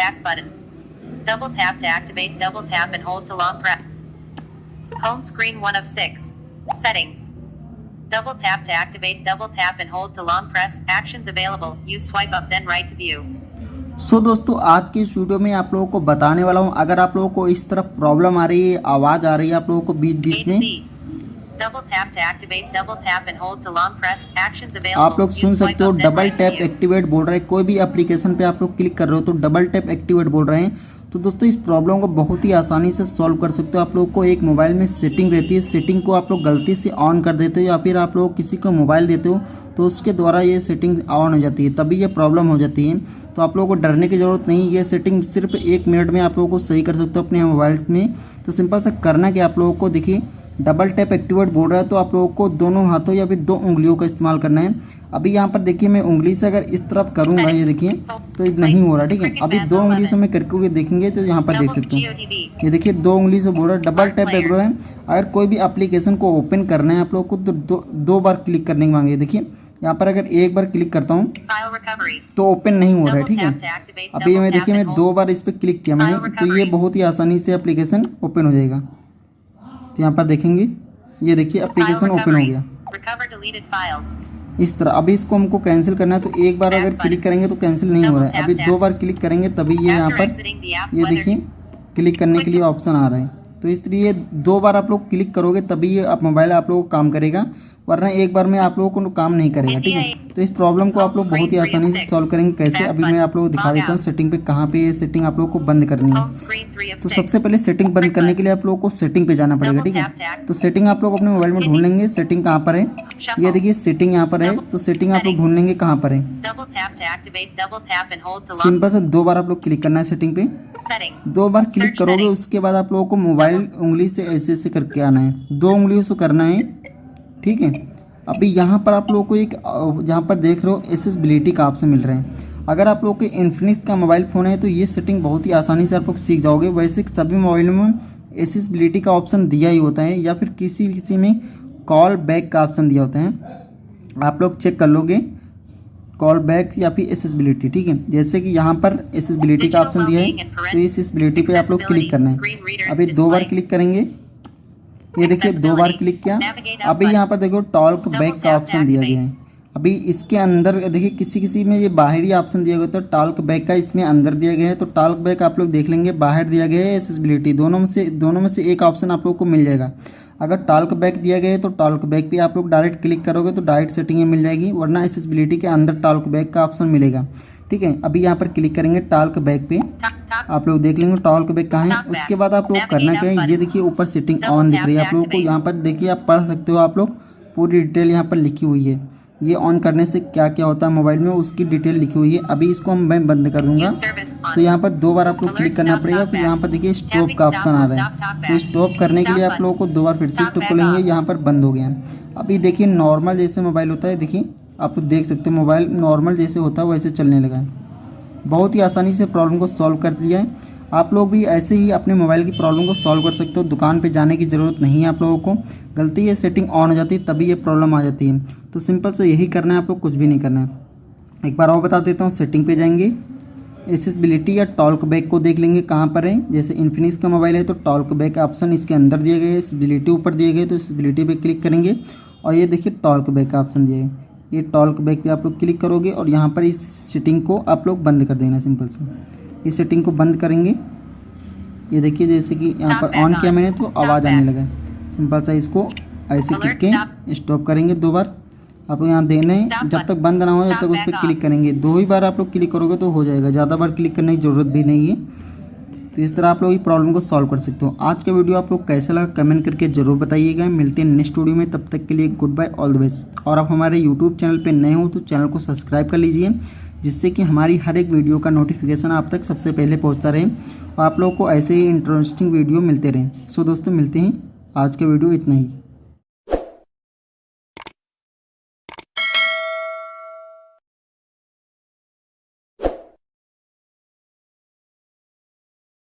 back button. Double tap to activate, double tap and hold to long press. Home screen 1 of 6. Settings. Double tap to activate, double tap and hold to long press. Actions available. Use swipe up then right to view. सो दोस्तों आज की इस video में आप लोगों को बताने वाला हूं, अगर आप लोगों को इस तरफ प्रॉब्लम आ रही है, आवाज़ आ रही है आप लोगों को बीच बीच में, Double tap to activate, double tap and hold to long press. Actions available. आप लोग सुन सकते हो डबल टैप एक्टिवेट बोल रहे हैं। कोई भी एप्लीकेशन पे आप लोग क्लिक कर रहे हो तो डबल टैप एक्टिवेट बोल रहे हैं। तो दोस्तों इस प्रॉब्लम को बहुत ही आसानी से सॉल्व कर सकते हो। आप लोग को एक मोबाइल में सेटिंग रहती है, सेटिंग को आप लोग गलती से ऑन कर देते हो या फिर आप लोग किसी को मोबाइल देते हो तो उसके द्वारा ये सेटिंग ऑन हो जाती है, तभी ये प्रॉब्लम हो जाती है। तो आप लोगों को डरने की ज़रूरत नहीं, ये सेटिंग सिर्फ 1 मिनट में आप लोगों को सही कर सकते हो अपने मोबाइल्स में। तो सिंपल सा करना कि आप लोगों को देखिए डबल टैप एक्टिवेट बोल रहा है तो आप लोगों को दोनों हाथों या फिर 2 उंगलियों का इस्तेमाल करना है। अभी यहाँ पर देखिए मैं उंगली से अगर इस तरफ करूँगा ये देखिए तो ये नहीं हो रहा, ठीक है। अभी 2 उंगली से मैं करके देखेंगे तो यहाँ पर देख सकते हो, ये देखिए 2 उंगली से बोल रहा है डबल टैप एक्टिवेट है। अगर कोई भी एप्लीकेशन को ओपन करना है आप लोगों को तो 2 बार क्लिक करने की मांगे। देखिए यहाँ पर अगर 1 बार क्लिक करता हूँ तो ओपन नहीं हो रहा है, ठीक है। अभी मैं देखिए मैं 2 बार इस पर क्लिक किया मैंने तो ये बहुत ही आसानी से एप्लीकेशन ओपन हो जाएगा। तो यहाँ पर देखेंगे ये देखिए एप्लीकेशन ओपन हो गया इस तरह। अभी इसको हमको कैंसिल करना है तो 1 बार अगर क्लिक करेंगे तो कैंसिल नहीं हो रहा है। अभी 2 बार क्लिक करेंगे तभी ये यहाँ पर ये देखिए क्लिक करने के लिए ऑप्शन आ रहा है। तो इस तरीके 2 बार आप लोग क्लिक करोगे तभी ये आप मोबाइल आप लोगों को काम करेगा, वरना 1 बार में आप लोगों को काम नहीं करेगा, ठीक है। तो इस प्रॉब्लम को आप लोग बहुत ही आसानी से सॉल्व करेंगे। कैसे, अभी मैं आप लोगों को दिखा देता हूँ सेटिंग पे कहाँ पे ये सेटिंग आप लोगों को बंद करनी है। तो सबसे पहले सेटिंग बंद करने के लिए आप लोगों को सेटिंग पे जाना पड़ेगा, ठीक है। तो सेटिंग आप लोग अपने मोबाइल में ढूंढ लेंगे। सेटिंग कहाँ पर है, ये देखिए सेटिंग यहाँ पर है। तो सेटिंग आप लोग ढूंढ लेंगे कहाँ पर है। सिंपल से 2 बार आप लोग क्लिक करना है सेटिंग पे। 2 बार क्लिक करोगे उसके बाद आप लोगों को मोबाइल उंगली से ऐसे ऐसे करके आना है, 2 उंगलियों से करना है, ठीक है। अभी यहाँ पर आप लोगों को एक यहाँ पर देख रहे हो एक्सेसिबिलिटी का ऑप्शन मिल रहा है। अगर आप लोगों के इन्फिनिक्स का मोबाइल फ़ोन है तो ये सेटिंग बहुत ही आसानी से आप लोग सीख जाओगे। वैसे सभी मोबाइलों में एक्सेसिबिलिटी का ऑप्शन दिया ही होता है या फिर किसी में कॉल बैक का ऑप्शन दिया होता है। आप लोग चेक कर लोगे कॉल बैक या फिर एक्सेसिबिलिटी, ठीक है। जैसे कि यहाँ पर एक्सेसिबिलिटी का ऑप्शन दिया है तो इस एक्सेसिबिलिटी पे आप लोग क्लिक करना है। अभी 2 बार क्लिक करेंगे, ये देखिए 2 बार क्लिक किया। अभी यहाँ पर देखो टॉल्क बैक का ऑप्शन दिया गया है। अभी इसके अंदर देखिए किसी में ये बाहरी ऑप्शन दिया गया तो टॉल्क बैक का इसमें अंदर दिया गया है। तो टॉल्क बैक आप लोग देख लेंगे बाहर दिया गया है, एक्सेसिबिलिटी दोनों में से एक ऑप्शन आप लोग को मिल जाएगा। अगर टॉल्क बैक दिया गया है तो टॉल्क बैक पे आप लोग डायरेक्ट क्लिक करोगे तो डायरेक्ट सेटिंग में मिल जाएगी, वरना एक्सेसिबिलिटी के अंदर टॉल्क बैक का ऑप्शन मिलेगा, ठीक है। अभी यहाँ पर क्लिक करेंगे टॉल्क बैक पे, आप लोग देख लेंगे टॉल्क बैक कहाँ है। उसके बाद आप लोग करना क्या है, ये देखिए ऊपर सेटिंग ऑन दिख रही है आप लोगों को। यहाँ पर देखिए आप पढ़ सकते हो, आप लोग पूरी डिटेल यहाँ पर लिखी हुई है। ये ऑन करने से क्या क्या होता है मोबाइल में उसकी डिटेल लिखी हुई है। अभी इसको मैं बंद कर दूंगा तो यहाँ पर 2 बार आप लोग क्लिक करना पड़ेगा। फिर यहाँ पर देखिए स्टॉप का ऑप्शन आ रहा है। तो स्टॉप करने के लिए आप लोगों को 2 बार फिर से स्टॉप करेंगे, यहाँ पर बंद हो गया। अभी देखिए नॉर्मल जैसे मोबाइल होता है, देखिए आप लोग देख सकते हैं मोबाइल नॉर्मल जैसे होता है वैसे चलने लगा है। बहुत ही आसानी से प्रॉब्लम को सॉल्व कर दिया है। आप लोग भी ऐसे ही अपने मोबाइल की प्रॉब्लम को सॉल्व कर सकते हो। दुकान पे जाने की ज़रूरत नहीं है आप लोगों को। गलती ये सेटिंग ऑन हो जाती है तभी ये प्रॉब्लम आ जाती है। तो सिंपल से यही करना है, आप लोग कुछ भी नहीं करना है। एक बार और बता देता हूँ, सेटिंग पे जाएंगे, एक्सेसिबिलिटी या टॉल्क बैक को देख लेंगे कहाँ पर है। जैसे इन्फिनिक्स का मोबाइल है तो टॉल्क बैक ऑप्शन इसके अंदर दिए गए, एक्सेसिबिलिटी ऊपर दिए गए, तो एक्सेसिबिलिटी पे क्लिक करेंगे और ये देखिए टॉल्क बैक का ऑप्शन दिया है। ये टॉल्क बैक पे आप लोग क्लिक करोगे और यहाँ पर इस सेटिंग को आप लोग बंद कर देना। सिंपल से इस सेटिंग को बंद करेंगे। ये देखिए जैसे कि यहाँ पर ऑन किया मैंने तो आवाज़ आने लगा। सिंपल सा इसको ऐसे करके स्टॉप करेंगे 2 बार। आप लोग यहाँ देना है, जब तक बंद ना हो जब तक उस पर क्लिक करेंगे। 2 ही बार आप लोग क्लिक करोगे तो हो जाएगा, ज़्यादा बार क्लिक करने की ज़रूरत भी नहीं है। तो इस तरह आप लोग ये प्रॉब्लम को सॉल्व कर सकते हो। आज का वीडियो आप लोग कैसा लगा कमेंट करके जरूर बताइएगा। मिलते हैं नेक्स्ट वीडियो में, तब तक के लिए good bye, all the best. और आप हमारे यूट्यूब चैनल पे नए हो तो चैनल को सब्सक्राइब कर लीजिए, जिससे कि हमारी हर एक वीडियो का नोटिफिकेशन आप तक सबसे पहले पहुँचता रहे और आप लोगों को ऐसे ही इंटरेस्टिंग वीडियो मिलते रहें। सो दोस्तों मिलते हैं, आज का वीडियो इतना ही।